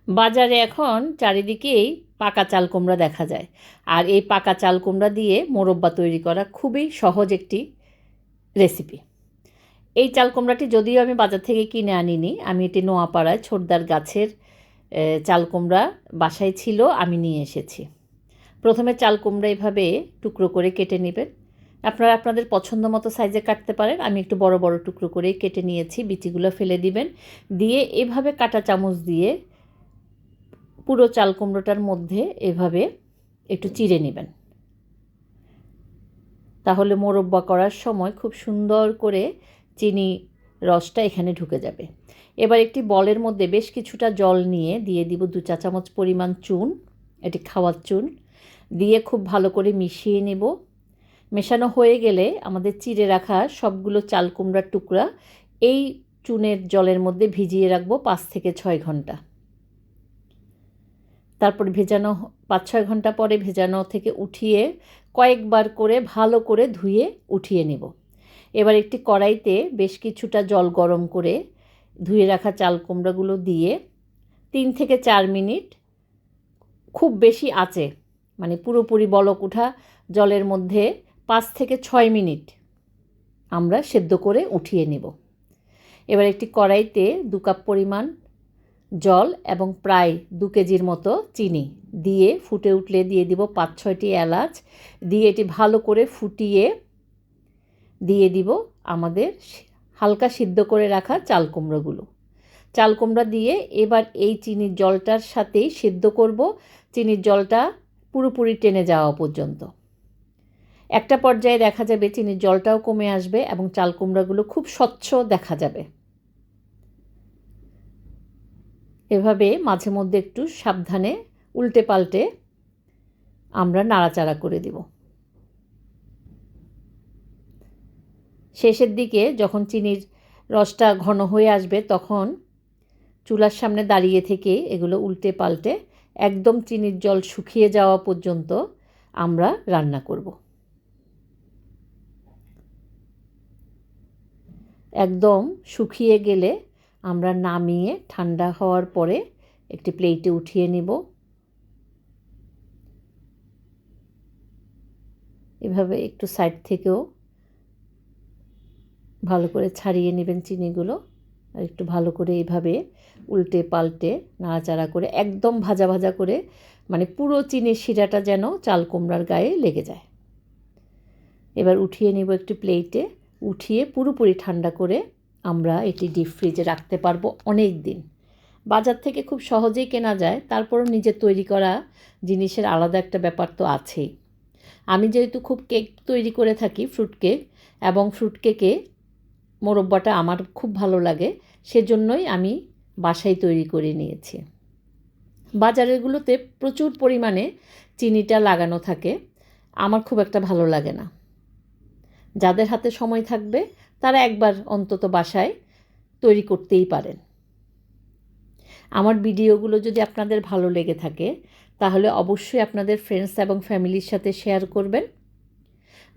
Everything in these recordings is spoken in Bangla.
বাজারে এখন চারিদিকেই পাকা চাল কুমড়া দেখা যায়। আর এই পাকা চাল কুমড়া দিয়ে মোরব্বা তৈরি করা খুবই সহজ একটি রেসিপি। এই চাল কুমড়াটি যদিও আমি বাজার থেকে কিনে আনিনি, আমি এটি নোয়াপাড়ায় ছোটদার গাছের চাল কুমড়া বাসায় ছিল, আমি নিয়ে এসেছি। প্রথমে চাল কুমড়া এভাবে টুকরো করে কেটে নেবেন। আপনারা আপনাদের পছন্দ মতো সাইজে কাটতে পারেন। আমি একটু বড় বড় টুকরো করে কেটে নিয়েছি। বিচিগুলো ফেলে দিবেন। দিয়ে এভাবে কাঁটা চামচ দিয়ে পুরো চাল কুমড়োটার মধ্যে এভাবে একটু চিড়ে নেবেন। তাহলে মোরব্বা করার সময় খুব সুন্দর করে চিনি রসটা এখানে ঢুকে যাবে। এবার একটি বলের মধ্যে বেশ কিছুটা জল নিয়ে দিয়ে দিব 2 চা চামচ পরিমাণ চুন, এটি খাওয়ার চুন, দিয়ে খুব ভালো করে মিশিয়ে নেব। মেশানো হয়ে গেলে আমাদের চিড়ে রাখা সবগুলো চাল কুমড়ার টুকরা এই চুনের জলের মধ্যে ভিজিয়ে রাখবো 5 থেকে 6 ঘন্টা। তারপর ভেজানো 5-6 ঘন্টা পরে ভেজানো থেকে উঠিয়ে কয়েকবার করে ভালো করে ধুয়ে উঠিয়ে নেব। এবার একটি কড়াইতে বেশ কিছুটা জল গরম করে ধুয়ে রাখা চাল কুমড়াগুলো দিয়ে 3 থেকে 4 মিনিট খুব বেশি আঁচে, মানে পুরোপুরি বলক ওঠা জলের মধ্যে 5 থেকে 6 মিনিট আমরা সেদ্ধ করে উঠিয়ে নেব। এবার একটি কড়াইতে 2 কাপ পরিমাণ জল এবং প্রায় 2 কেজির মতো চিনি দিয়ে ফুটে উঠলে দিয়ে দিব 5-6টি এলাচ, দিয়ে এটি ভালো করে ফুটিয়ে দিয়ে দিব আমাদের হালকা সিদ্ধ করে রাখা চাল কুমড়োগুলো। চাল কুমড়া দিয়ে এবার এই চিনির জলটার সাথেই সিদ্ধ করব, চিনির জলটা পুরোপুরি টেনে যাওয়া পর্যন্ত। একটা পর্যায়ে দেখা যাবে চিনির জলটাও কমে আসবে এবং চাল কুমড়াগুলো খুব স্বচ্ছ দেখা যাবে। এভাবে মাঝে মধ্যে একটু সাবধানে উল্টে পাল্টে আমরা নাড়াচাড়া করে দেব। শেষের দিকে যখন চিনির রসটা ঘন হয়ে আসবে তখন চুলার সামনে দাঁড়িয়ে থেকে এগুলো উল্টে পাল্টে একদম চিনির জল শুকিয়ে যাওয়া পর্যন্ত আমরা রান্না করব। একদম শুকিয়ে গেলে আমরা নামিয়ে ঠান্ডা হওয়ার পরে একটি প্লেটে উঠিয়ে নেব। এভাবে একটু সাইড থেকেও ভালো করে ছাড়িয়ে নেবেন চিনিগুলো, আর একটু ভালো করে এইভাবে উল্টে পাল্টে নাড়াচাড়া করে একদম ভাজা ভাজা করে, মানে পুরো চিনির শিরাটা যেন চাল কুমড়ার গায়ে লেগে যায়। এবার উঠিয়ে নেব একটি প্লেটে, উঠিয়ে পুরোপুরি ঠান্ডা করে আমরা এটি ডিপ ফ্রিজে রাখতে পারবো অনেক দিন। বাজার থেকে খুব সহজেই কেনা যায়, তারপরও নিজের তৈরি করা জিনিসের আলাদা একটা ব্যাপার তো আছেই। আমি যেহেতু খুব কেক তৈরি করে থাকি, ফ্রুট কেক, এবং ফ্রুট কেকে মোরব্বাটা আমার খুব ভালো লাগে, সেজন্যই আমি বাসায় তৈরি করে নিয়েছি। বাজারেরগুলোতে প্রচুর পরিমাণে চিনিটা লাগানো থাকে, আমার খুব একটা ভালো লাগে না। যাদের হাতে সময় থাকবে তারা একবার অন্তত বাসায় তৈরি করতেই পারেন। আমার ভিডিওগুলো যদি আপনাদের ভালো লেগে থাকে তাহলে অবশ্যই আপনাদের ফ্রেন্ডস এবং ফ্যামিলির সাথে শেয়ার করবেন।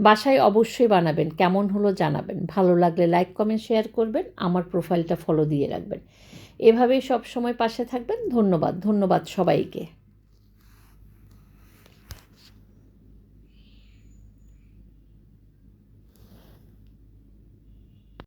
বাসায় অবশ্যই বানাবেন, কেমন হলো জানাবেন। ভালো লাগলে লাইক কমেন্ট শেয়ার করবেন, আমার প্রোফাইলটা ফলো দিয়ে রাখবেন। এভাবেই সব সময় পাশে থাকবেন। ধন্যবাদ সবাইকে।